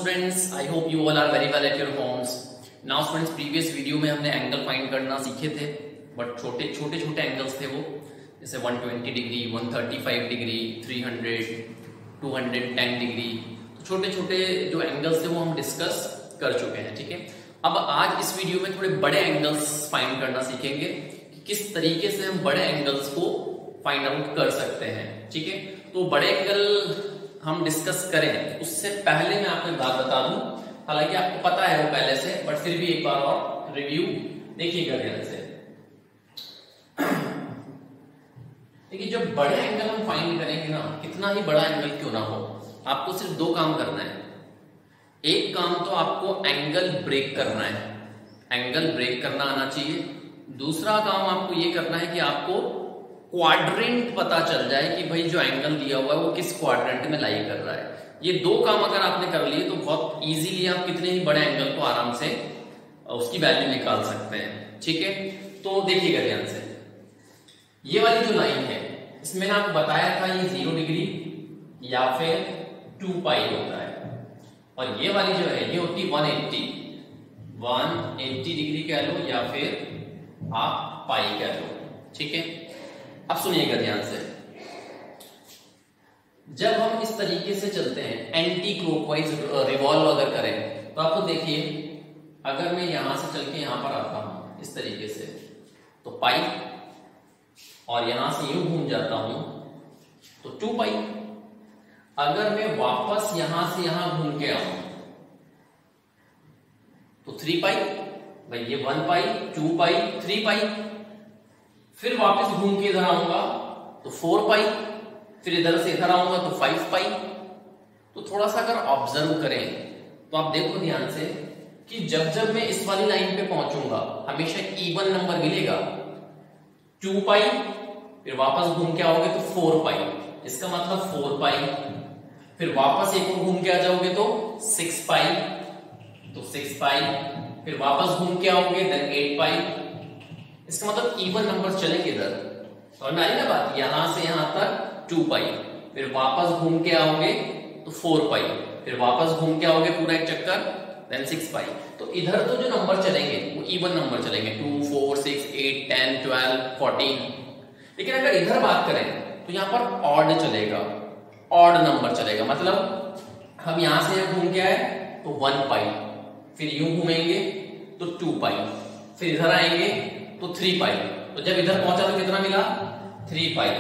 students, I hope you all are very well at your homes. Now students, previous video में हमने angle find करना सीखे थे, but छोटे छोटे एंगल्स थे वो, जैसे 120 डिग्री, 135 डिग्री, 300, 210 डिग्री। तो छोटे छोटे जो एंगल्स थे वो हम डिस्कस कर चुके हैं, ठीक है। अब आज इस वीडियो में थोड़े बड़े एंगल्स फाइंड करना सीखेंगे कि किस तरीके से हम बड़े एंगल्स को फाइंड आउट कर सकते हैं, ठीक है। तो बड़े एंगल हम डिस्कस करें उससे पहले मैं आपको एक बात बता दूं, हालांकि आपको पता है वो पहले से, बट फिर भी एक बार और रिव्यू देखिएगा ध्यान से। देखिए, जब बड़े एंगल हम फाइंड करेंगे ना, कितना ही बड़ा एंगल क्यों ना हो, आपको सिर्फ दो काम करना है। एक काम तो आपको एंगल ब्रेक करना है, एंगल ब्रेक करना आना चाहिए। दूसरा काम आपको ये करना है कि आपको क्वाड्रेंट पता चल जाए कि भाई जो एंगल दिया हुआ है वो किस क्वाड्रेंट में लाई कर रहा है। ये दो काम अगर आपने कर लिए तो बहुत इजीली आप कितने ही बड़े एंगल को आराम से उसकी वैल्यू निकाल सकते हैं, ठीक है। तो देखिएगा ध्यान से, ये वाली जो लाइन है इसमें ना आपको बताया था ये 0 डिग्री या फिर 2 पाई होता है, और ये वाली जो है ये होती 180 डिग्री कह लो या फिर आप पाई कह लो, ठीक है। अब सुनिएगा ध्यान से, जब हम इस तरीके से चलते हैं एंटी क्लॉकवाइज रिवॉल्व अगर करें तो आपको देखिए, अगर मैं यहां से चल के यहां पर आता हूं इस तरीके से तो पाई, और यहां से यूं घूम जाता हूं तो 2 पाई। अगर मैं वापस यहां से यहां घूम के आऊं तो 3 पाई, भाई ये 1 पाई, 2 पाई, 3 पाई। फिर वापस घूम के इधर आऊंगा तो 4 पाई, फिर इधर से इधर आऊंगा तो 5 पाई। तो थोड़ा सा अगर ऑब्जर्व करें तो आप देखो ध्यान से कि जब जब मैं इस वाली लाइन पे पहुंचूंगा हमेशा इवन नंबर मिलेगा। 2 पाई, फिर वापस घूम के आओगे तो 4 पाई, इसका मतलब 4 पाई। फिर वापस एक और घूम के आ जाओगे तो 6 पाई, तो 6 पाई। फिर वापस घूम के आओगे देन 8 पाई, इसका मतलब इवन नंबर चलेंगे इधर। समझ में आई ना बात, यहां से यहां तक 2 पाई, फिर वापस घूम के आओगे तो 4 पाई, फिर वापस घूम के आओगे पूरा एक चक्कर देन 6 पाई। तो इधर तो जो नंबर चलेंगे वो इवन नंबर चलेंगे, 2, 4, 6, 8, 10, 12, 14। लेकिन अगर इधर बात करें तो यहां पर ऑड चलेगा, ऑड नंबर चलेगा। मतलब हम यहां से यहां घूम के आए तो 1 पाई, फिर यूं घूमेंगे तो 2 पाई, फिर इधर आएंगे तो 3 पाई। तो जब इधर पहुंचा तो कितना मिला, 3 पाई।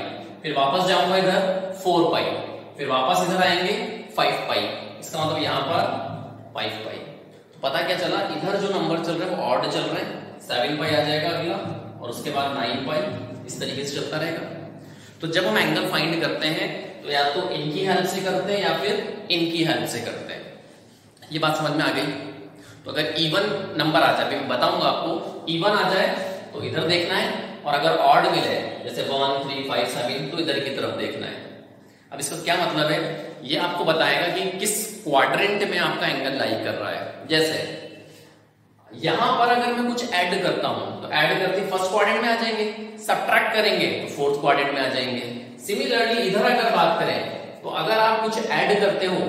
फिर वापस जाऊंगा इधर 4 पाई, फिर वापस इधर आएंगे 5 पाई, इसका मतलब यहां पर 5 पाई। तो पता क्या चला, इधर जो नंबर चल रहे हैं वो ऑड चल रहे हैं, 7 पाई आ जाएगा अगला, और उसके बाद 9 पाई, इस तरीके से चलता रहेगा। तो जब हम एंगल फाइंड करते हैं तो या तो इनकी हेल्प से करते हैं या फिर इनकी हेल्प से करते हैं। ये बात समझ में आ गई। तो अगर इवन नंबर आ जाए, मैं बताऊंगा आपको, इवन आ जाए तो इधर देखना है, और अगर ऑड मिले जैसे 1, 3, 5, 7 तो इधर की तरफ देखना है। अब इसका क्या मतलब है, ये आपको बताएगा कि किस क्वाड्रेंट में आपका एंगल लाई कर रहा है। जैसे यहां पर अगर मैं कुछ ऐड करता हूं तो ऐड करते फर्स्ट क्वाड्रेंट में आ जाएंगे, सब्ट्रैक्ट करेंगे तो फोर्थ क्वाड्रेंट में आ जाएंगे। सिमिलरली इधर अगर बात करें तो अगर आप कुछ ऐड करते हो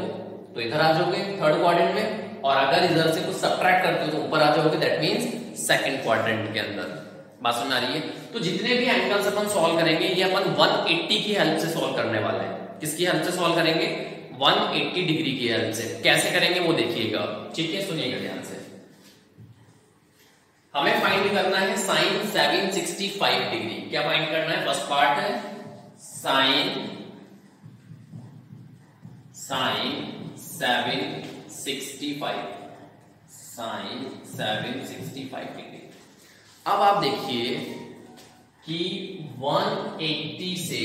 तो इधर आ जाओगे थर्ड क्वाड्रेंट में, और अगर इधर से कुछ सब्ट्रैक्ट करते हो तो ऊपर आ जाओगे, दैट मींस सेकंड क्वाड्रेंट के अंदर। बात समझ आ रही है। तो जितने भी एंगल्स अपन सॉल्व करेंगे ये अपन 180 की हेल्प से सॉल्व करने वाले हैं। किसकी हेल्प से सॉल्व करेंगे, 180 डिग्री की हेल्प से। कैसे करेंगे वो देखिएगा, ठीक है, सुनिएगा ध्यान से। हमें फाइंड करना है साइन 765 डिग्री। क्या फाइंड करना है, फर्स्ट पार्ट है साइन 765 डिग्री। अब आप देखिए कि 180 से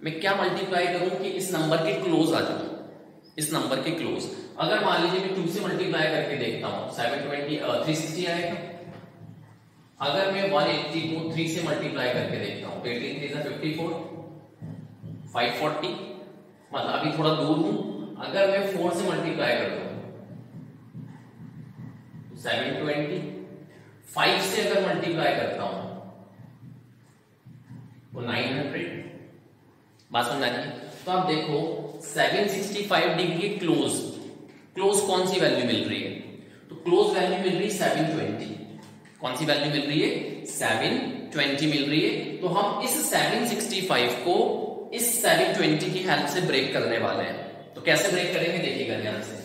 मैं क्या मल्टीप्लाई करूं कि इस नंबर के क्लोज आ जाऊं, इस नंबर के क्लोज। अगर मान लीजिए मैं 2 से मल्टीप्लाई करके देखता हूं 360 आएगा। अगर मैं 180 को 3 से मल्टीप्लाई करके देखता हूं 18 3 is 54, 540, मतलब अभी थोड़ा दूर हूं। अगर मैं 4 से मल्टीप्लाई करता हूं 720, 5 से अगर मल्टीप्लाई करता हूं तो 900। बात समझ आ रही है। तो आप देखो 765 डिग्री क्लोज क्लोज कौन सी वैल्यू मिल रही है? तो क्लोज वैल्यू मिल रही है 720। कौन सी वैल्यू मिल रही है? 720 मिल रही है। तो हम इस 765 को इस 720 की हेल्प से ब्रेक करने वाले हैं। तो कैसे ब्रेक करेंगे देखिएगा ध्यान से।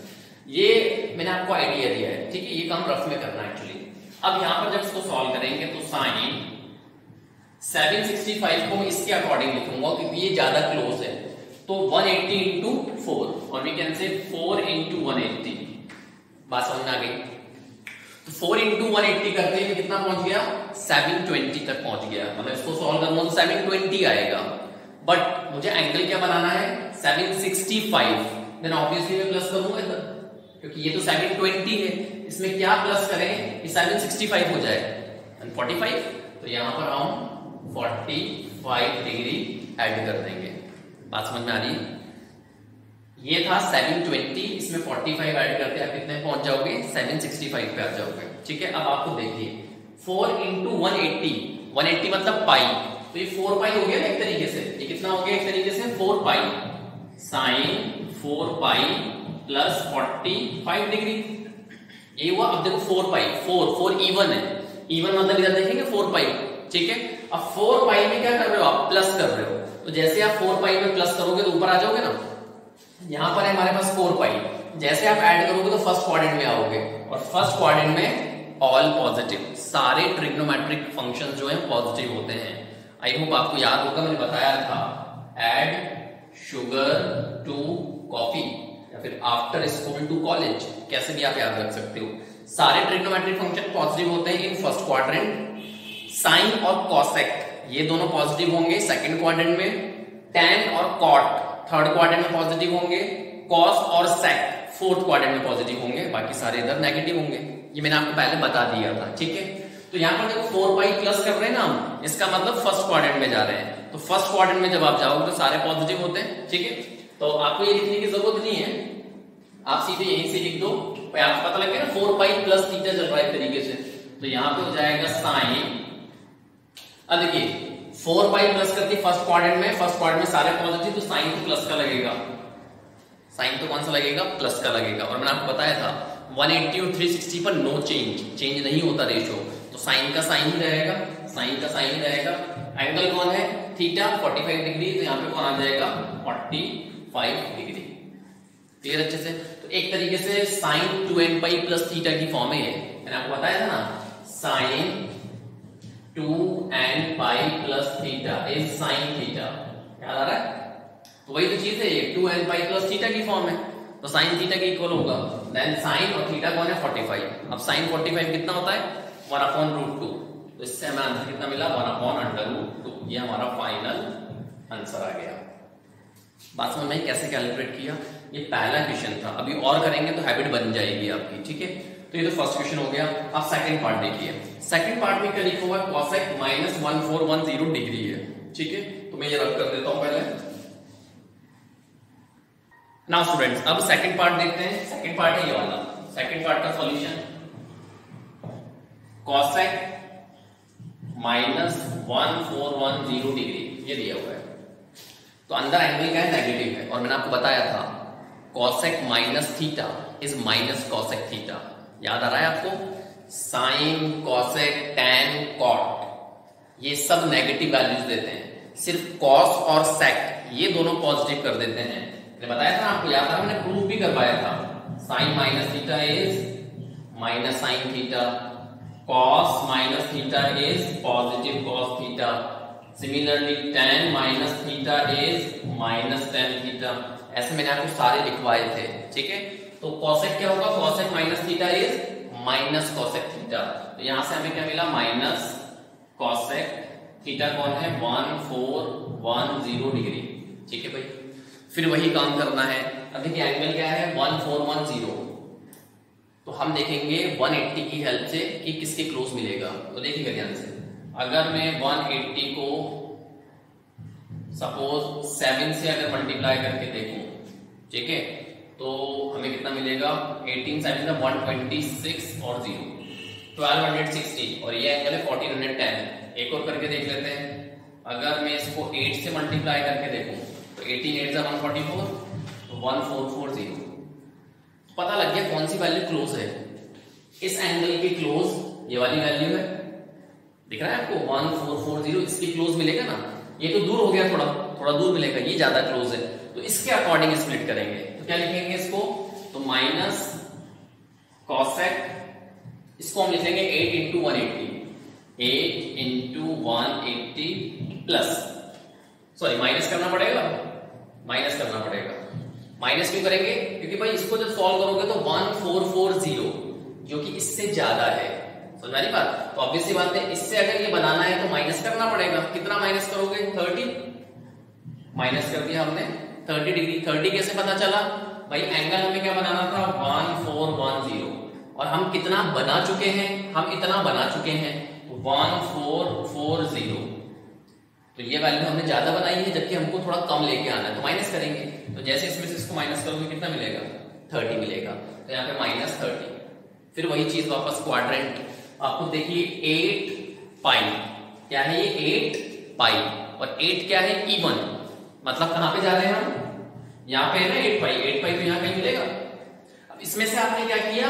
ये मैंने आपको आइडिया दिया है, ठीक है, ये काम रफ में करना है एक्चुअली। अब यहां पर जब इसको सॉल्व करेंगे तो साइन 765 को मैं इसके अकॉर्डिंग लिखूंगा क्योंकि ये ज्यादा क्लोज है। तो 180 इंटू 4 और वी कैन से 4 इंटू 180। बात समझ में आ गई? तो 4 इंटू 180 करते हैं कितना पहुंच गया? 720 तक पहुंच गया। मतलब इसको सॉल्व करना तो 720 आएगा, बट मुझे एंगल क्या बनाना है? 765। देन ऑब्वियसली मैं प्लस करूंगा इधर क्योंकि ये तो 720 है, इसमें क्या प्लस करें कि 765 हो जाए 45। तो यहां पर हम 45 डिग्री ऐड कर देंगे। बात समझ में आ रही है? ये था 720, इसमें 45 ऐड करते आप कितने पहुंच जाओगे? 765 पे आ जाओगे। ठीक है, अब आपको देखिए 4 इंटू 180 मतलब पाई, तो ये 4 पाई हो गया ना एक तरीके से। ये कितना हो गया एक तरीके से? 4 pi sine 4 pi plus 45 degree, ये हुआ। अब देखो 4 पाई 4 इवन है, इवन मतलब इधर देखेंगे 4 पाई, ठीक है। अब 4 पाई में क्या कर रहे हो आप? प्लस कर रहे हो। तो जैसे आप 4 पाई में प्लस करोगे तो ऊपर आ जाओगे ना। यहां पर है हमारे पास 4 पाई, जैसे आप ऐड करोगे तो फर्स्ट क्वाड्रेंट में आओगे, और फर्स्ट क्वाड्रेंट में ऑल पॉजिटिव, सारे ट्रिग्नोमेट्रिक फंक्शन जो है पॉजिटिव होते हैं। आई होप आपको याद होगा, मैंने बताया था ऐड शुगर टू कॉफी या फिर आफ्टर स्कूल टू कॉलेज, कैसे भी आप याद रख सकते हो। सारे ट्रिग्नोमेट्रिक फंक्शन पॉजिटिव होते हैं इन फर्स्ट क्वाड्रेंट। साइन और कॉसेक ये दोनों पॉजिटिव होंगे सेकंड क्वाड्रेंट में। टैन और कॉट थर्ड क्वाड्रेंट में पॉजिटिव होंगे। कॉस और सेक फोर्थ क्वाड्रेंट में पॉजिटिव होंगे, बाकी सारे इधर नेगेटिव होंगे। ये मैंने आपको पहले बता दिया था, ठीक है। तो यहां पर देखो 4 पाई प्लस कर रहे हैं ना हम, इसका मतलब फर्स्ट क्वाड्रेंट में जा रहे हैं। तो फर्स्ट क्वाड्रेंट में जब आप जाओगे तो सारे पॉजिटिव होते हैं, ठीक है। तो आपको ये लिखने की जरूरत नहीं है, आप सीधे यहीं से लिख दो, आपको पता लग गया ना 4 पाई प्लस थीटा चल रहा है तरीके से। तो यहां पे हो जाएगा साइन, अब देखिए 4 पाई प्लस करती फर्स्ट क्वाड्रेंट में, फर्स्ट क्वाड्रेंट में सारे पॉजिटिव, तो साइन तो प्लस का लगेगा। साइन तो कौन सा लगेगा? प्लस का लगेगा। और मैंने आपको बताया था 180 और 360 पर नो चेंज नहीं होता रेशो, तो साइन का साइन ही रहेगा, साइन का साइन ही रहेगा। एंगल कौन है? थीटा 45 डिग्री, तो यहाँ पे कौन आ जाएगा? 45 डिग्री। क्लियर अच्छे से? तो एक तरीके से sine 2n pi plus theta की फॉर्म है। मैंने आपको बताया था ना sine 2n pi plus theta is sine theta, याद आ रहा है? तो वही तो चीज है, ये 2n पाई प्लस थीटा की फॉर्म है, तो साइन थीटा के इक्वल होगा। देन साइन और थीटा कौन है? 45। अब साइन 45 कितना होता है? 1/√2। तो इससे हमें आंसर कितना मिला? 1/√2। ये हमारा फाइनल आंसर आ गया। बात समझ में कैसे कैलकुलेट किया? ये पहला क्वेश्चन था, अभी और करेंगे तो हैबिट बन जाएगी आपकी, ठीक है। तो ये तो फर्स्ट क्वेश्चन हो गया। अब सेकंड पार्ट देखिए। सेकंड पार्ट में क्या लिखा हुआ है? कॉसेक -1410 डिग्री है, ठीक है। तो मैं ये रख कर देता हूं पहले। नाउ स्टूडेंट्स, अब सेकंड पार्ट देखते हैं। सेकंड पार्ट है ये वाला, सेकंड पार्ट का सॉल्यूशन। कॉसेक -1410 डिग्री ये दिया हुआ है, तो अंदर एंगल क्या है? नेगेटिव है। और मैंने आपको बताया था cosec minus theta is minus cosec theta, याद आ रहा है आपको? साइन कॉसेक टैन कॉट ये सब नेगेटिव वैल्यूज देते हैं, सिर्फ कॉस और सेक ये दोनों पॉजिटिव कर देते हैं। मैंने बताया था आपको, याद था, मैंने प्रूफ भी करवाया था। Sine minus theta is minus sine theta, cos minus theta is positive cos theta, similarly tan minus theta is minus tan theta. ऐसे मैंने आपको सारे लिखवाए थे, ठीक है। तो कॉसेक क्या होगा? Cosec minus theta is minus cosec theta, तो यहां से हमें क्या मिला? माइनस कॉसेक थीटा कौन है? 1410 डिग्री, ठीक है भाई। फिर वही काम करना है। अब देखिए एंगल क्या है? 1410, तो हम देखेंगे 180 की हेल्प से कि किसके क्लोज मिलेगा। तो देखिएगा ध्यान से, अगर मैं 180 को सपोज 7 से अगर मल्टीप्लाई करके देखूं, ठीक है, तो हमें कितना मिलेगा? 18 7 126 और 0 1260, और ये एंगल है 1410। एक और करके देख लेते हैं। अगर मैं इसको 8 से मल्टीप्लाई करके देखूं तो 18 8 144, तो 1440, पता लग गया कौन सी वैल्यू क्लोज है। इस एंगल के क्लोज ये वाली वैल्यू है, दिख रहा है आपको 1440, इसके क्लोज मिलेगा ना। ये तो दूर हो गया, थोड़ा दूर मिलेगा, ये ज्यादा क्लोज है, तो इसके अकॉर्डिंग स्प्लिट करेंगे। तो क्या लिखेंगे इसको, तो माइनस कॉसेक, इसको हम लिखेंगे 8 into 180, 8 into 180 plus, sorry minus करना पड़ेगा, माइनस करना पड़ेगा। माइनस क्यों करेंगे, क्योंकि भाई इसको जब सॉल्व करोगे तो 1440 जो कि इससे ज्यादा है, समझ रही बात। तो ऑब्वियसली बात है, इससे अगर ये बनाना है तो माइनस करना पड़ेगा। कितना माइनस करोगे, 30 माइनस कर दिया हमने 30 डिग्री। 30 कैसे पता चला भाई, एंगल हमें क्या बनाना था 1410, और हम कितना बना चुके हैं, हम इतना बना चुके हैं 1440, तो ये वैल्यू हमने ज्यादा बनाई है, जबकि हमको थोड़ा कम लेके आना है, तो माइनस करेंगे। तो जैसे इसमें से इसको माइनस करोगे कितना मिलेगा, 30 मिलेगा, तो यहाँ पे माइनस 30। फिर वही चीज वापस क्वाड्रेंट, आपको देखिए 8 पाई, क्या है ये 8 पाई, और 8 क्या है इवन, मतलब कहां पे जा रहे हैं हम, यहाँ पे है ना 8 पाई, 8 पाई तो यहाँ कहीं मिलेगा। अब इसमें से आपने क्या किया,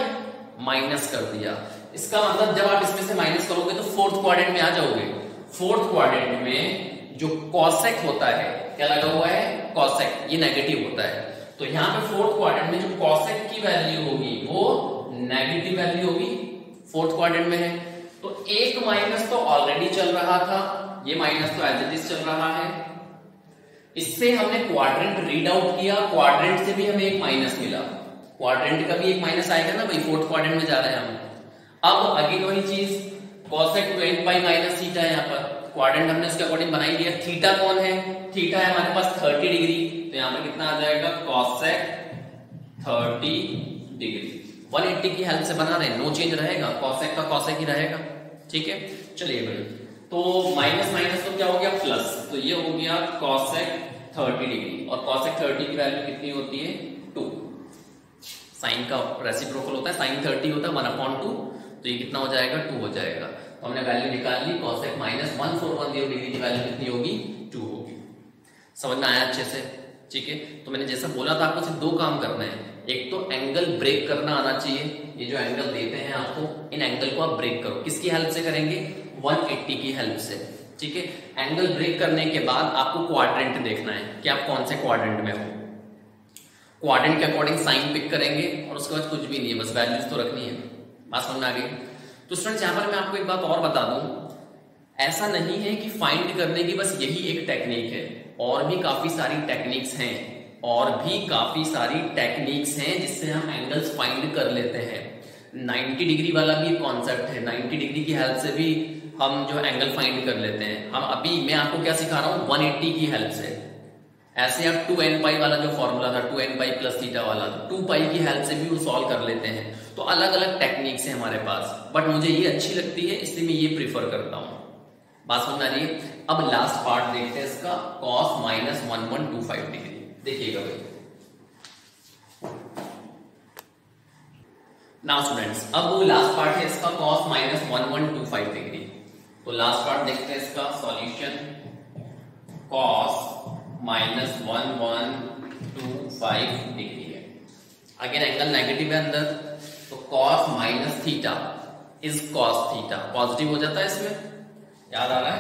माइनस कर दिया। इसका मतलब जब आप इसमें से माइनस करोगे तो फोर्थ क्वाड्रेंट में आ जाओगे। फोर्थ क्वाड्रेंट में जो कॉसेक होता है, क्या लगा हुआ है, कॉसेक, ये नेगेटिव होता है। तो यहाँ पे फोर्थ क्वाड्रेंट में जो कॉसेक की वैल्यू होगी वो नेगेटिव वैल्यू होगी, फोर्थ क्वाड्रेंट में है। तो एक माइनस तो ऑलरेडी चल रहा था, ये माइनस तो एज इट इज चल रहा है। इससे हमने क्वाड्रेंट रीड आउट किया, क्वाड्रेंट से भी हमें एक माइनस मिला, क्वाड्रेंट का भी एक माइनस आएगा ना भाई, फोर्थ क्वाड्रेंट में जा रहे हैं हम। अब अगेन वही चीज, कॉसेक 12 पाई माइनस थीटा है, यहाँ पर क्वाड्रेंट हमने इसके अकॉर्डिंग बनाई दिया। थीटा कौन है, थीटा है हमारे पास 30 डिग्री, तो यहाँ पर कितना आ जाएगा, कॉसेक 30 डिग्री। 180 की हेल्प से बना रहे हैं, नो चेंज रहेगा, कॉसेक का कॉसेक ही रहेगा, ठीक है। चलिए भाई, तो माइनस माइनस तो क्या हो गया, प्लस, तो ये हो गया कॉसेक 30 डिग्री, और कॉसेक 30 की वैल्यू कितनी होती है, 2। साइन का रेसिप्रोकल होता है, साइन 30 होता है 1/2, तो ये कितना हो जाएगा, 2 हो जाएगा। तो हमने वैल्यू निकाल ली, cosec माइनस 1410 डिग्री की वैल्यू कितनी होगी, 2 होगी। समझ में आया अच्छे से, ठीक है। तो मैंने जैसा बोला था, आपको सिर्फ 2 काम करना है, एक तो एंगल ब्रेक करना आना चाहिए। ये जो एंगल देते हैं आपको, इन एंगल को आप ब्रेक करो, किसकी हेल्प से करेंगे, 180 की हेल्प से, ठीक है। एंगल ब्रेक करने के बाद आपको क्वाड्रेंट देखना है कि आप कौन से क्वाड्रेंट में हो। क्वाड्रेंट के अकॉर्डिंग साइन पिक करेंगे, और उसके बाद कुछ भी नहीं है, बस वैल्यूज तो रखनी है। बात समझ में आ गई। तो स्टूडेंट्स, यहाँ पर मैं आपको एक बात और बता दूं, ऐसा नहीं है कि फाइंड करने की बस यही एक टेक्निक है, और भी काफी सारी टेक्निक्स हैं, और भी काफी सारी टेक्निक्स हैं जिससे हम एंगल्स फाइंड कर लेते हैं। 90 डिग्री वाला भी एक कॉन्सेप्ट है, 90 डिग्री की हेल्प से भी हम जो एंगल फाइंड कर लेते हैं। हम अभी मैं आपको क्या सिखा रहा हूँ, 180 की हेल्प से। ऐसे आप 2n पाई वाला जो फॉर्मूला था, 2n पाई प्लस थीटा वाला, 2 पाई की हेल्प से भी वो सॉल्व कर लेते हैं। तो अलग अलग टेक्निक्स हैं हमारे पास, बट मुझे ये अच्छी लगती है, इसलिए मैं ये प्रीफर करता हूँ। बात समझ आ रही है। अब लास्ट पार्ट देखते हैं इसका, cos माइनस 1125 डिग्री। देखिएगा भाई, नाउ स्टूडेंट्स, अब वो लास्ट पार्ट है इसका, cos माइनस 1125 डिग्री। तो लास्ट पार्ट देखते हैं इसका सॉल्यूशन, cos माइनस 1125 डिग्री है। अगेन एंगल नेगेटिव है अंदर, तो cos minus theta is cos theta, positive हो जाता है इसमें, याद आ रहा है,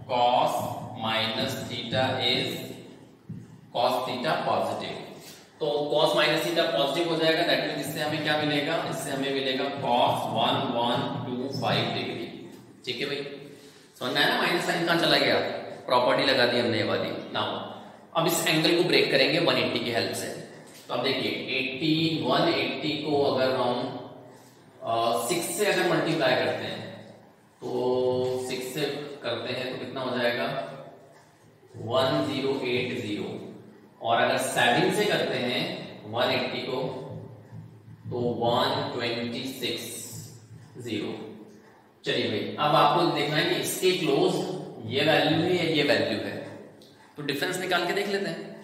cos minus theta is cos theta positive. तो cos माइनस थीटा पॉजिटिव हो जाएगा, दैट मींस इससे हमें क्या मिलेगा, इससे हमें मिलेगा cos 1125 डिग्री, ठीक है भाई। समझ में आया ना, माइनस साइन कहां चला गया, प्रॉपर्टी लगा दी हमने ये वाली। नाउ अब इस एंगल को ब्रेक करेंगे 180 की हेल्प से। तो अब देखिए 180 को अगर हम 6 से अगर मल्टीप्लाई करते हैं, तो 6 से करते हैं तो कितना हो जाएगा 1080, और अगर 7 से करते हैं 180 को तो 1260। चलिए भाई, अब आपको देखना है कि इसके क्लोज ये वैल्यू है या ये वैल्यू है, तो डिफरेंस निकाल के देख लेते हैं,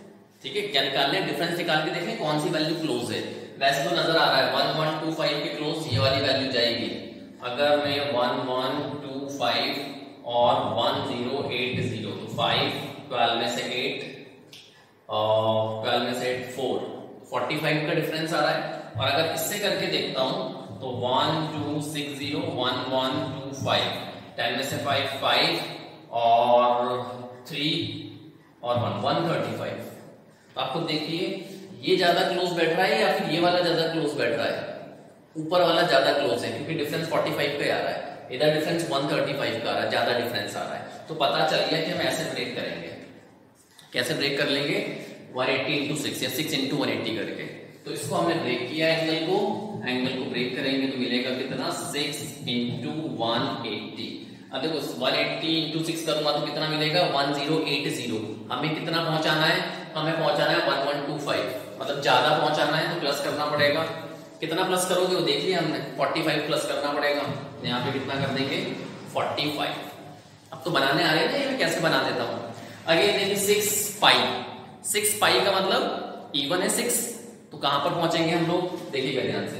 ठीक है। क्या निकालना है, डिफरेंस निकाल के देखें कौन सी वैल्यू क्लोज है। वैसे तो नजर आ रहा है 1125 के क्लोज ये वाली वैल्यू जाएगी। अगर मैं 1125 और 1080, तो 5, 12 में से 8 और 12 में से 8 4, 45 का डिफरेंस आ रहा है। और अगर इससे करके देखता हूं तो 1 2 6 0 1 1 2 5, 10 में से 5 5 और 3 और 1 135। तो आपको देखिए ये ज्यादा क्लोज बैठ रहा है या फिर ये वाला ज्यादा क्लोज बैठ रहा है? ऊपर वाला ज्यादा क्लोज है क्योंकि डिफरेंस 45 पे आ रहा है, इधर डिफरेंस 135 का आ रहा है, ज्यादा डिफरेंस आ रहा है। तो पता चल गया कि हम ऐसे ब्रेक करेंगे। कैसे ब्रेक कर लेंगे? 180 इंटू 6 या 6 इंटू 180 करके। तो इसको हमने ब्रेक किया एंगल को ब्रेक करेंगे तो मिलेगा कितना? 6 इंटू 180। अब देखो 180 इंटू 6 करूंगा तो कितना मिलेगा? 1080। हमें कितना पहुंचाना है? हमें पहुंचाना है 1125, मतलब ज्यादा पहुंचाना है तो प्लस करना पड़ेगा। कितना प्लस करोगे वो देख लिया हमने, 45 प्लस करना पड़ेगा। यहाँ पे कितना कर देंगे? 45। अब तो बनाने आ रहे हैं ना, ये कैसे बना देता हूं। अगेन देखिए 6 पाई का मतलब इवन है 6, तो कहां पर पहुंचेंगे हम लोग? देखिएगा ध्यान से,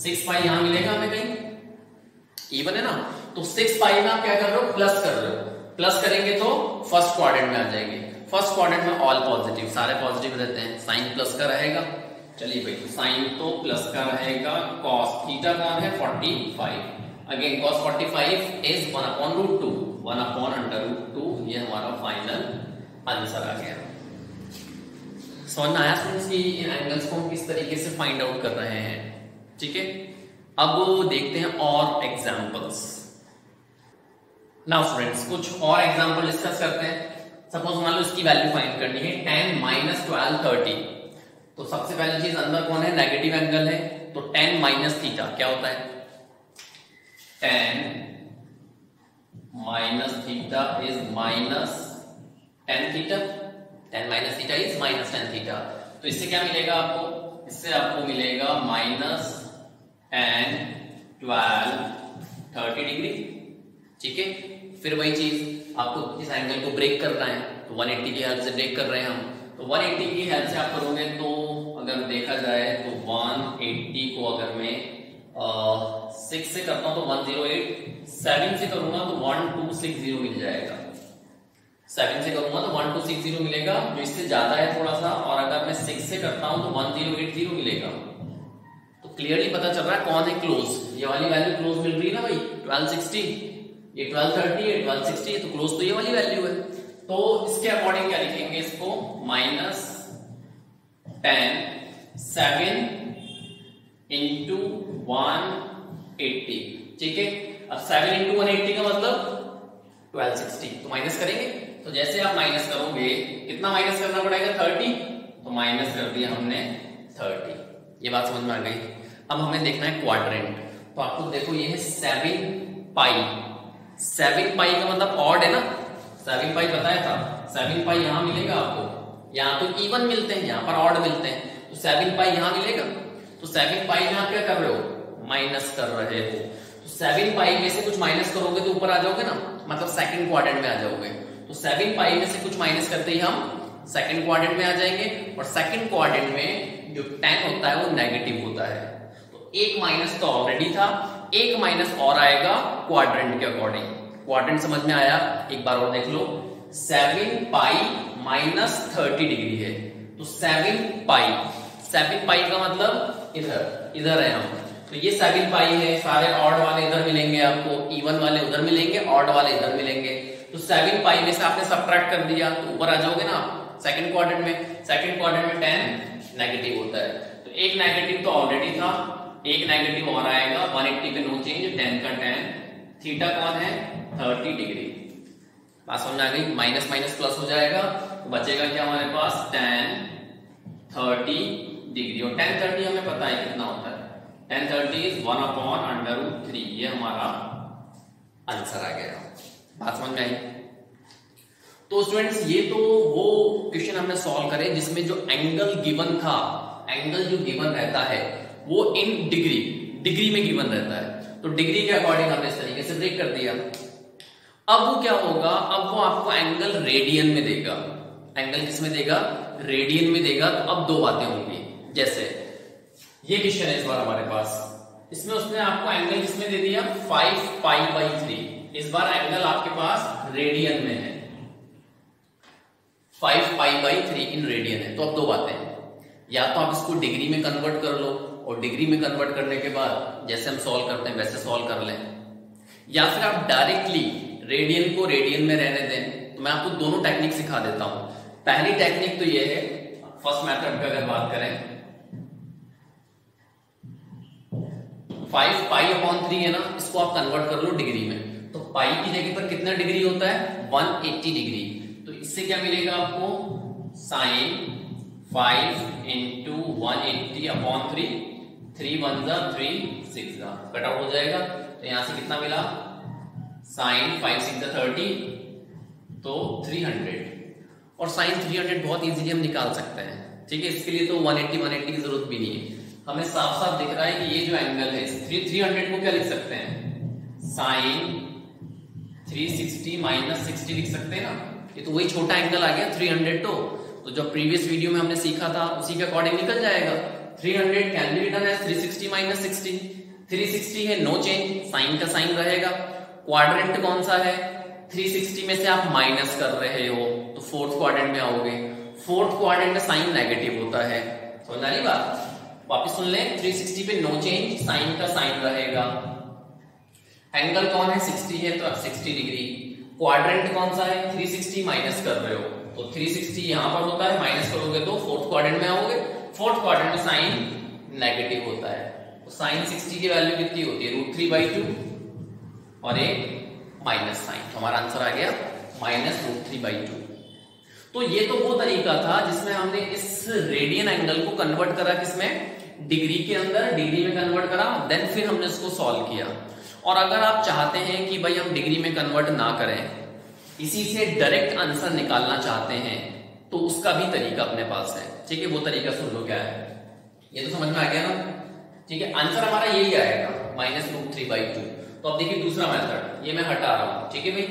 6 पाई यहां मिलेगा हमें, कहीं इवन है ना, तो 6 पाई में आप क्या कर रहे हो? प्लस कर रहे हो। प्लस करेंगे तो फर्स्ट क्वाड्रेंट में आ जाएंगे। फर्स्ट क्वाड्रेंट में ऑल पॉजिटिव, सारे पॉजिटिव रहते हैं, साइन प्लस का रहेगा। चलिए भाई, साइन तो प्लस का रहेगा। कॉस थीटा कौन है? 45। Again cos 45 is 1/√2, 1/√2। ये हमारा फाइनल आंसर आ गया। समझ में आया स्टूडेंट्स कि इन एंगल्स को हम किस तरीके से फाइंड आउट कर रहे हैं? ठीक है, अब देखते हैं और एग्जांपल्स। नाउ स्टूडेंट्स कुछ और एग्जांपल डिस्कस करते हैं। सपोज मान लो इसकी वैल्यू फाइंड करनी है 10 - 12 30। तो सबसे पहली चीज अंदर कौन है? नेगेटिव एंगल है, तो 10 माइनस थीटा क्या होता है? 10 minus theta is -10 theta. 10 minus theta is -10 theta. तो इससे क्या मिलेगा आपको? इससे आपको मिलेगा -10 12 30 डिग्री। ठीक है, फिर वही चीज आपको इस एंगल को ब्रेक करना है, तो 180 की हेल्प से ब्रेक कर रहे हैं हम। तो 180 की हेल्प से आप करोगे तो अगर देखा जाए तो 180 को अगर मैं 6 से करता हूं तो 108, 7 से करूंगा तो 1260 मिल जाएगा। 7 से करूंगा तो 1260 मिलेगा, जो इससे ज्यादा है थोड़ा सा। और अगर मैं 6 से करता हूं तो 1080 मिलेगा। तो क्लियरली पता चल रहा है कौन है क्लोज। ये वाली वैल्यू क्लोज मिल रही है ना भाई, 1260, ये 1230 है, 1260 है, तो क्लोज तो ये वाली वैल्यू है। तो इसके अकॉर्डिंग क्या लिखेंगे इसको? -10 7 इंटू 180। ठीक है, अब 7 इंटू 180 का मतलब 1260, तो माइनस करेंगे। तो जैसे आप माइनस करोगे, कितना माइनस करना पड़ेगा? 30। तो माइनस कर दिया हमने 30। ये बात समझ में आ गई। अब हमें देखना है क्वाड्रेंट। तो आपको देखो ये है 7 पाई। 7 पाई का मतलब ऑड है ना, 7 पाई बताया था। 7 पाई यहां मिलेगा आपको, यहां तो इवन मिलते हैं, यहां पर ऑड मिलते हैं। तो 7 पाई यहां मिलेगा। तो 7 पाई में आप क्या कर रहे हो? माइनस कर रहे हो। तो 7 पाई में से कुछ माइनस करोगे तो ऊपर आ जाओगे ना, मतलब सेकंड क्वाड्रेंट में आ जाओगे। तो 7 पाई में से कुछ माइनस करते ही हम सेकंड क्वाड्रेंट में आ जाएंगे। और सेकंड क्वाड्रेंट में जो 10 होता है वो नेगेटिव होता है। तो एक माइनस तो ऑलरेडी था, एक माइनस और आएगा क्वाड्रेंट के अकॉर्डिंग। क्वाड्रेंट समझ में आया? एक बार और देख लो, 7 पाई माइनस 30 डिग्री है। तो 7 पाई का मतलब इधर है हम। तो ये 7 पाई है, सारे ऑड वाले इधर मिलेंगे आपको, इवन वाले उधर मिलेंगे, ऑड वाले इधर मिलेंगे। तो 7 पाई में से आपने सबट्रैक्ट कर दिया तो ऊपर आ जाओगे ना सेकंड क्वाड्रेंट में। सेकंड क्वाड्रेंट में 10 नेगेटिव होता है, तो एक नेगेटिव तो ऑलरेडी था, एक नेगेटिव और आएगा। 180 पे नो चेंज, 10 का 10। थीटा कौन है? 30 डिग्री। बात समझ आ गई? माइनस माइनस प्लस हो जाएगा, तो बचेगा क्या हमारे पास? 10 30 डिग्री। और 10 30 हमें पता है कितना होता है। 10 30 इज 1/√3। ये हमारा आंसर आ गया। बात समझ में आई? तो स्टूडेंट्स ये तो वो क्वेश्चन हमने सॉल्व करे जिसमें जो एंगल गिवन था, एंगल जो गिवन रहता है वो इन डिग्री में गिवन रहता है। तो डिग्री के अकॉर्डिंग हमने इस तरीके से ब्रेक कर दिया। अब वो क्या होगा? अब वो आपको एंगल रेडियन में देगा। एंगल किस में देगा? रेडियन में देगा। तो अब दो बातें होंगी, जैसे ये क्वेश्चन है इस बार हमारे पास, इसमें उसने आपको एंगल किसमें दे दिया? 5 पाई/3। इस बार एंगल आपके पास रेडियन में है, 5 पाई/3 इन रेडियन है। तो अब दो बातें हैं, या तो आप इसको डिग्री में कन्वर्ट कर लो, और डिग्री में कन्वर्ट करने के बाद जैसे हम सॉल्व करते हैं वैसे सॉल्व कर लें, या फिर आप डायरेक्टली रेडियन को रेडियन में रहने दें। तो मैं आपको दोनों टेक्निक सिखा देता हूं। पहली टेक्निक तो ये है, फर्स्ट मेथड पे अगर बात करें, 5 पाई अपॉन 3 है ना, इसको आप कन्वर्ट कर लो डिग्री में। तो पाई की जगह पर कितना डिग्री होता है, 180 डिग्री। तो इससे क्या मिलेगा आपको, साइन 5 इंटू 180 अपॉन 3, 3 1 जा 3 6 जा, कट आउट हो जाएगा। तो यहां से कितना मिला, साइन 5 6 जा 30, तो 300। और साइन 300 बहुत इजीली हम निकाल सकते हैं, ठीक है। इसके लिए तो 180 की जरूरत भी नहीं है, हमें साफ साफ दिख रहा है कि ये जो एंगल है 300 को क्या लिख सकते हैं, साइन 360 माइनस 60 लिख सकते हैं ना। ये तो वही छोटा एंगल आ गया 300। तो जो प्रीवियस वीडियो में हमने सीखा था उसी के अकॉर्डिंग निकल जाएगा। 300 can be written as 360 minus 60। 360 है, नो चेंज, साइन का साइन रहेगा। क्वाड्रेंट कौन सा है, 360 में से आप माइनस कर रहे हो तो फोर्थ क्वाड्रेंट में आओगे। फोर्थ क्वाड्रेंट में साइन नेगेटिव होता है, समझ आ रही बात। वापस सुन लें, 360 पे नो चेंज, साइन का साइन रहेगा। एंगल कौन है, 60 है तो 60 डिग्री। क्वाड्रेंट कौन सा है, 360 माइनस कर रहे हो तो 360 यहां पर होता है, माइनस करोगे तो फोर्थ क्वाड्रेंट में आओगे। फोर्थ क्वाड्रेंट में साइन नेगेटिव होता है, तो साइन 60 की वैल्यू कितनी होती है, √3/2 और एक माइनस साइन। तो हमारा आंसर आ गया -√3/2। तो ये तो वो तरीका था जिसमें हमने इस रेडियन एंगल को कन्वर्ट करा किसमें, डिग्री के अंदर, डिग्री में कन्वर्ट करा, देन फिर हमने इसको सॉल्व किया। और अगर आप चाहते हैं कि भाई हम डिग्री में कन्वर्ट ना करें, इसी से डायरेक्ट आंसर निकालना चाहते हैं, तो उसका भी तरीका अपने पास है, ठीक है। वो तरीका सुन लो क्या है, ये तो समझ में आ गया ना, ठीक है। आंसर हमारा यही आएगा -√3/2। तो अब देखिए दूसरा मेथड, ये मैं हटा रहा हूं, ठीक है भाई,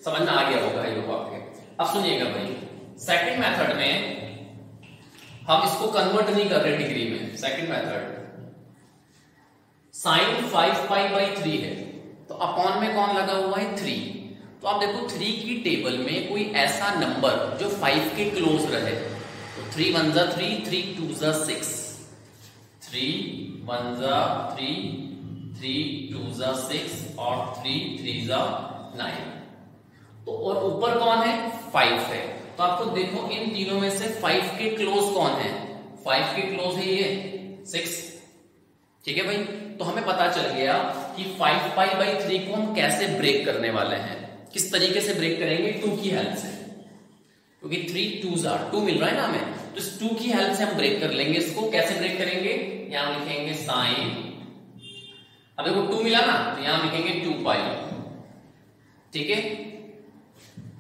समझ में आ गया होगा ये लोग आपके। अब सुनिएगा भाई, सेकंड मेथड में हम इसको कन्वर्ट नहीं कर रहे डिग्री में। सेकंड मेथड साइन 5π/3 है, तो अपॉन में कौन लगा हुआ है, 3। तो आप देखो 3 की टेबल में कोई ऐसा नंबर जो 5 के क्लोज रहे, तो 3 1 जा 3, 3 2 जा 6, 3 1 जा 3, 3 2 जा 6 और 3 3 जा 9। तो और ऊपर कौन है, 5 है। तो आपको देखो इन तीनों में से 5 के क्लोज कौन है, 5 के क्लोज है ये 6, ठीक है भाई। तो हमें पता चल गया कि 5π/3 को हम कैसे ब्रेक करने वाले हैं, किस तरीके से ब्रेक करेंगे, 2 की हेल्प से, क्योंकि 3 2 जा 2 मिल रहा है ना हमें, तो इस 2 की हेल्प से हम ब्रेक कर लेंगे इसको। कैसे ब्रेक करेंगे, यहां लिखेंगे साइन, अब देखो 2 मिला ना, तो यहां लिखेंगे 2π, ठीक है,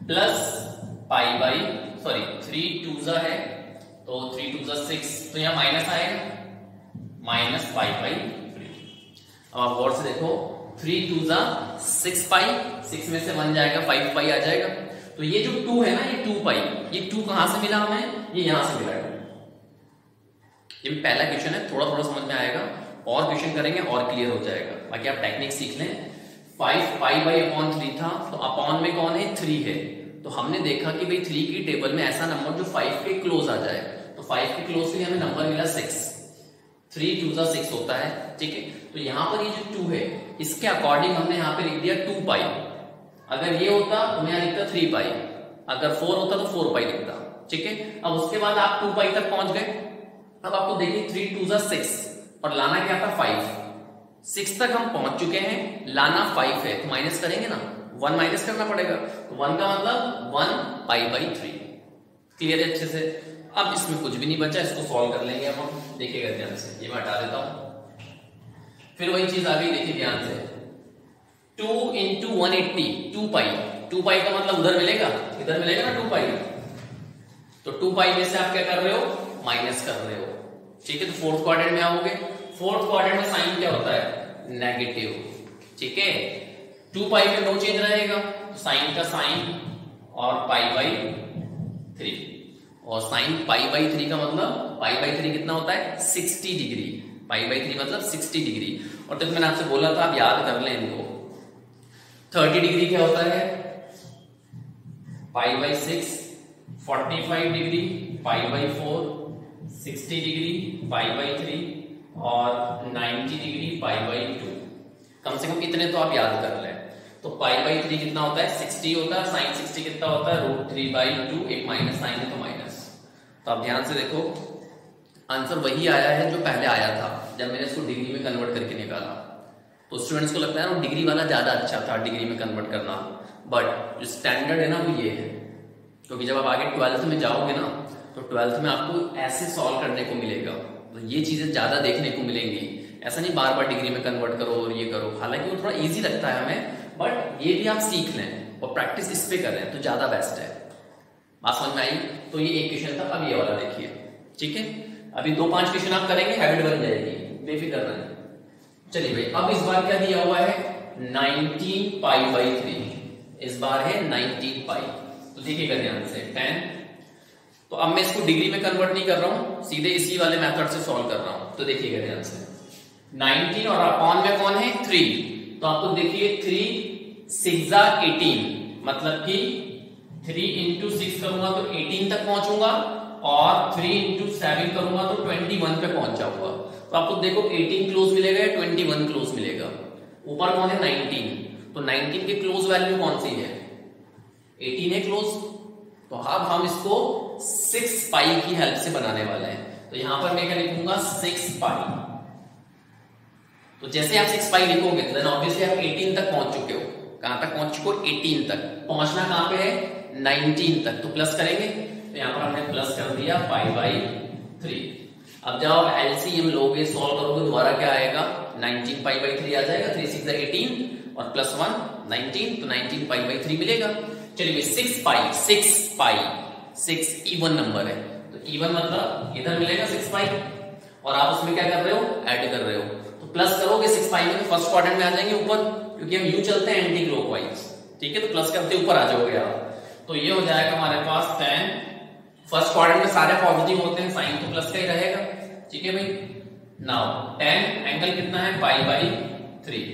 प्लस सॉरी 3 2 जा है तो 3 2 जा 6, तो यहां माइनस आएगा, -π/3। अब आप गौर से देखो, 3 2 जा 6π, 6 में से 1 जाएगा, 5π आ जाएगा। तो ये जो 2 है ना, ये 2π, ये 2 कहां से मिला हमें, ये यहां से मिला है। ये पहला क्वेश्चन है, थोड़ा थोड़ा समझ में आएगा, और क्वेश्चन करेंगे और क्लियर हो जाएगा। बाकी आप टेक्निक सीख लें। 5π/3 था, तो अपॉन में कौन है, 3 है। तो हमने देखा कि भाई 3 की टेबल में ऐसा नंबर जो 5 के क्लोज आ जाए, तो 5 के क्लोज के लिए हमें नंबर मिला 6, 3 2 जा 6 होता है, ठीक है। तो यहां पर ये जो 2 है, इसके अकॉर्डिंग हमने यहां पे लिख दिया 2π। अगर ये होता तो मैं यहां लिखता 3π, अगर 4 होता तो 4π लिखता, ठीक है। अब उसके बाद आप 2π तक पहुंच गए। अब आपको देखिए 3 2 जा 6 और लाना क्या था, 5। 6 तक हम पहुंच चुके हैं, लाना 5 है, तो माइनस करेंगे ना, 1 माइनस करना पड़ेगा, तो 1 का मतलब 1π/3। क्लियर है अच्छे से। अब इसमें कुछ भी नहीं बचा, इसको सॉल्व कर लेंगे अब हम, देखिएगा ध्यान से। ये मैं हटा देता हूं, फिर वही चीज आ गई, देखिए ध्यान से। 2 × 180 2π, 2π का मतलब उधर मिलेगा, इधर मिलेगा ना 2π, तो 2π में से आप क्या कर रहे हो, माइनस कर रहे हो, ठीक है। तो फोर्थ क्वाड्रेंट में आओगे, फोर्थ क्वाड्रेंट में साइन क्या होता है, नेगेटिव, ठीक है। 2π में नो चेंज रहेगा, तो साइन का साइन और π/3, और साइन π/3 का मतलब π/3 कितना होता है, 60 डिग्री। π/3 मतलब 60 डिग्री। और तो मैंने आपसे बोला था आप याद कर लें इनको। 30 डिग्री क्या होता है, π/6, 45 डिग्री, π/4, 60 डिग्री, π/3, और 90 डिग्री पाई बाई 2। कम से कम इतने तो आप याद कर लें। तो पाई बाई 3 कितना होता है 60 होता है, साइन 60 कितना होता है √3/2, एक माइनस साइन है तो माइनस। तो आप ध्यान से देखो आंसर वही आया है जो पहले आया था जब मैंने इसको डिग्री में कन्वर्ट करके निकाला। तो स्टूडेंट्स को लगता है ना डिग्री वाला ज्यादा अच्छा था डिग्री में कन्वर्ट करना, बट जो स्टैंडर्ड है ना वो ये है, क्योंकि जब आप आगे 12th में जाओगे ना तो 12th में आपको ऐसे सॉल्व करने को मिलेगा, तो ये चीजें ज्यादा देखने को मिलेंगी। ऐसा नहीं बार बार डिग्री में कन्वर्ट करो और ये करो, हालांकि वो थोड़ा इजी लगता है हमें, बट ये भी आप सीख लें और प्रैक्टिस इस पे करें तो ज्यादा बेस्ट है। बात समझ में आई? तो ये एक क्वेश्चन था, अब ये वाला देखिए, ठीक है। अभी 2-5 क्वेश्चन आप करेंगे, हैबिट बन जाएगी, बेफिक्र रहें। चलिए भाई, अब इस बार क्या दिया हुआ है 19 पाई बाई 3, इस बार है 19 पाई। तो देखिएगा ध्यान से 10। तो अब मैं इसको डिग्री में कन्वर्ट नहीं कर रहा हूं, सीधे इसी वाले मेथड से सॉल्व कर रहा हूं। तो देखिएगा ध्यान से 19 और अपॉन में कौन है 3, तो आपको देखिए 3 6 18, मतलब कि 3 इंटू 6 करूंगा तो 18 तक पहुंचूंगा और 3 इंटू 7 करूंगा तो 21 पे पहुंच जाऊंगा। तो आपको देखो 18 क्लोज मिलेगा या 21 क्लोज मिलेगा। ऊपर कौन है 19, तो 19 की क्लोज वैल्यू कौन सी है 18 है क्लोज। तो अब हम इसको 6 पाई की हेल्प से बनाने वाले हैं। तो यहां पर मैं क्या लिखूंगा 6 पाई। तो जैसे आप 6 पाई लिखोगे तो ऑब्वियसली आप 18 तक पहुंच चुके हो। कहां तक पहुंच चुके हो 18 तक। पहुंचना कहां पे है 19 तक, तो प्लस करेंगे। तो यहां पर हमने प्लस कर दिया पाई बाई 3। अब जब आप एलसीएम लोगे सॉल्व करोगे दोबारा क्या आएगा 19 पाई बाई 3 आ जाएगा। 3 6 18 और प्लस 1 19, तो 19 पाई बाई 3 मिलेगा। चलिए 6 पाई 6 इवन नंबर है, तो इवन मतलब इधर मिलेगा 6 पाई और आप उसमें क्या कर रहे हो ऐड कर रहे हो। तो प्लस करोगे 6 पाई में तो फर्स्ट क्वाड्रेंट में आ जाएंगे ऊपर, क्योंकि हम यूं चलते हैं एंटी क्लॉकवाइज, ठीक है। तो प्लस करते ऊपर आ जाओगे आप। तो ये हो जाएगा हमारे पास 10। फर्स्ट क्वाड्रेंट में सारे पॉजिटिव होते हैं, साइन तो प्लस का ही रहेगा, ठीक है भाई। नाउ 10 एंगल कितना है पाई बाई 3,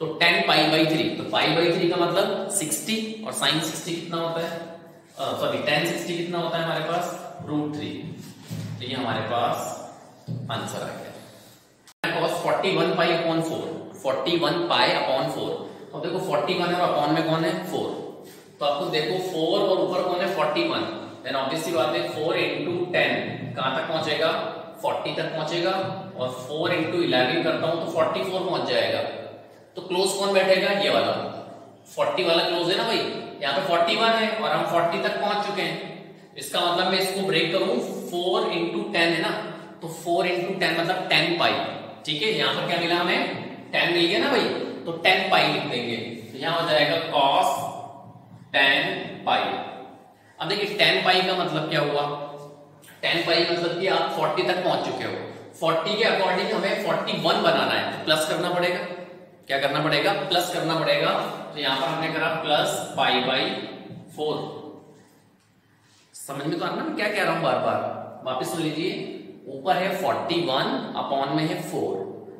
तो 10 पाई बाई 3, तो पाई बाई 3 का मतलब 60 और साइन 60 कितना होता है सॉरी tan 60 कितना होता है हमारे पास √3। तो ये हमारे पास आंसर आ गया। cos 41 pi upon 4, 41 pi upon 4। तो देखो 41 है और अपॉन में कौन है 4, तो आपको देखो 4 और ऊपर कौन है 41, देन ऑब्वियसली बात है 4 इंटू 10 कहां तक पहुंचेगा 40 तक पहुंचेगा, और 4 इंटू 11 करता हूं तो 44 पहुंच जाएगा। तो क्लोज कौन बैठेगा ये वाला 40 वाला क्लोज है ना भाई। यहाँ पे 41 है और हम 40 तक पहुंच चुके हैं। इसका मतलब मैं इसको ब्रेक करूं 4 इंटू 10 है ना, तो 4 इंटू 10 मतलब 10 पाई, ठीक है। यहाँ पर क्या मिला हमें 10 मिल गया ना भाई, तो 10 पाई लिख देंगे। तो यहाँ हो जाएगा cos 10 पाई। अब देखिए 10 पाई का मतलब क्या हुआ 10 पाई मतलब कि आप 40 तक पहुंच चुके हो। 40 के अकॉर्डिंग हमें 41 बनाना है, तो प्लस करना पड़ेगा। क्या करना पड़ेगा प्लस करना पड़ेगा। तो यहां पर हमने करा प्लस पाई बाई 4। समझ में तो आना मैं क्या कह रहा हूं बार बार, वापस सुन लीजिए। ऊपर है 41 अपॉन में है 4,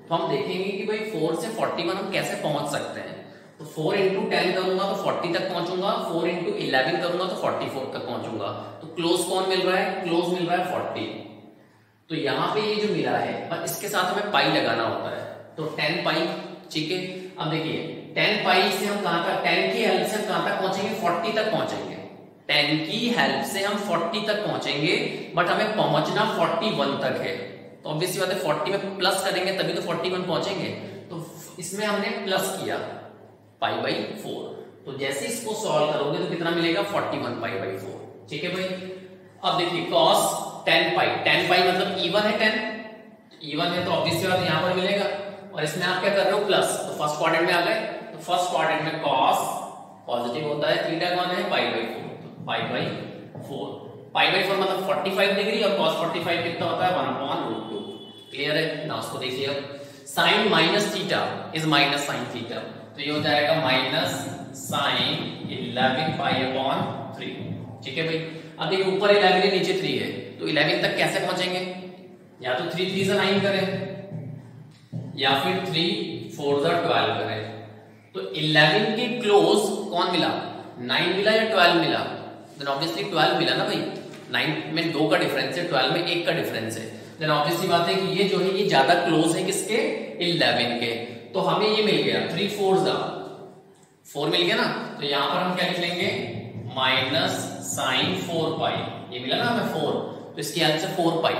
तो हम देखेंगे कि भाई 4 से 41 हम कैसे पहुंच सकते हैं। तो 4 इंटू 10 करूंगा तो 40 तक पहुंचूंगा, 4 इंटू 11 करूंगा तो 44 तक पहुंचूंगा। तो क्लोज कौन मिल रहा है क्लोज मिल रहा है 40। तो यहां पे ये जो मिला है और इसके साथ हमें पाई लगाना होता है, तो 10 पाई, ठीक है। अब देखिए 10 पाई से हम कहां तक 10 की हेल्प से हम कहां तक पहुंचेंगे 40 तक पहुंचेंगे। 10 की हेल्प से हम 40 तक पहुंचेंगे, बट हमें पहुंचना 41 तक है। तो ऑब्वियसली बात है 40 में प्लस करेंगे तभी तो 41 पहुंचेंगे। तो इसमें हमने प्लस किया पाई बाई 4। तो जैसे इसको सॉल्व करोगे तो कितना मिलेगा 41 पाई बाई 4, ठीक है भाई। अब देखिए cos 10 पाई मतलब इवन है 10, इवन है तो ऑब्वियसली बात यहां पर मिलेगा। और इसमें आप क्या कर रहे हो प्लस, तो फर्स्ट क्वाड्रेंट में आ गए। तो फर्स्ट क्वाड्रेंट में cos पॉजिटिव होता है, थीटा कौन है पाई बाई 4, तो पाई बाई 4। पाई बाई 4 मतलब 45 डिग्री और cos 45 कितना होता है 1/√2। क्लियर है ना। उसको देखिए अब sine minus theta is minus sine theta, तो ये हो जाएगा माइनस साइन 11 पाई अपॉन 3, ठीक है भाई। अब देखिए ऊपर 11 है नीचे 3 है, तो 11 तक कैसे पहुंचेंगे, या तो 3 3 से 9 करें या फिर 3 4 से 12 करें। तो 11 के क्लोज कौन मिला 9 मिला या 12 मिला, तो ऑब्वियसली 12 मिला ना भाई। 9 में 2 का डिफरेंस है, 12 में 1 का डिफरेंस है। देन ऑब्वियसली बात है कि ये जो है ये ज्यादा क्लोज है किसके, 11 के। तो हमें ये मिल गया 3 4 4 मिल गया ना, तो यहां पर हम क्या लिख लेंगे, माइनस साइन 4 पाई, ये मिला ना हमें 4, तो इसकी हेल्प से 4 पाई।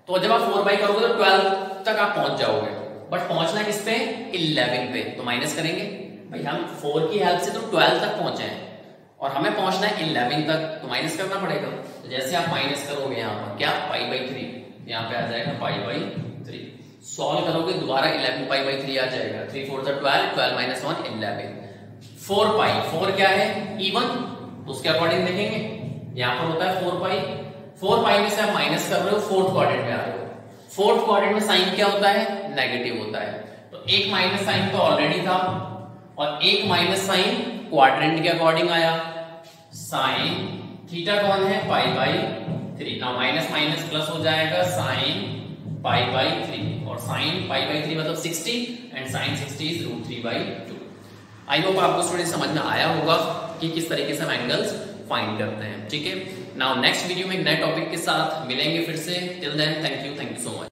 तो जब आप 4 पाई करोगे तो 12 तक आप पहुंच जाओगे, बट पहुंचना किस पे, 11 पे, तो माइनस करेंगे भाई, हम 4 की हेल्प से तो 12 तक पहुंचे हैं और हमें पहुंचना है 11 तक, तो माइनस करना पड़ेगा। तो जैसे आप माइनस करोगे यहाँ पर क्या, पाई बाई 3, यहाँ पे आ जाएगा पाई बाई 3, सॉल्व करोगे दोबारा 11 पाई बाई 3 आ जाएगा, 3 4 12, 12 माइनस 1 11, 4 पाई, 4 क्या है, इवन, तो उसके अकॉर्डिंग देखेंगे, यहाँ पर होता है 4 पाई, 4 पाई में से आप माइनस कर रहे हो, फोर्थ क्वाड्रेंट में आ रहे हो, फोर्थ क्वाड्रेंट में साइन क्या होता है, नेगेटिव होता है, तो एक माइनस साइन तो ऑलरेडी था और एक माइनस साइन क्वाड्रेंट के अकॉर्डिंग आया, साइन थीटा कौन है, pi by 3, now minus minus plus हो जाएगा साइन पाई बाई 3, और साइन पाई बाई 3 मतलब 60 and sine 60 is √3/2। I hope आपको स्टूडेंट समझ में आया होगा कि किस तरीके से हम एंगल्स फाइंड करते हैं, ठीक है। नाउ नेक्स्ट वीडियो में एक नए टॉपिक के साथ मिलेंगे फिर से, till then thank you so much.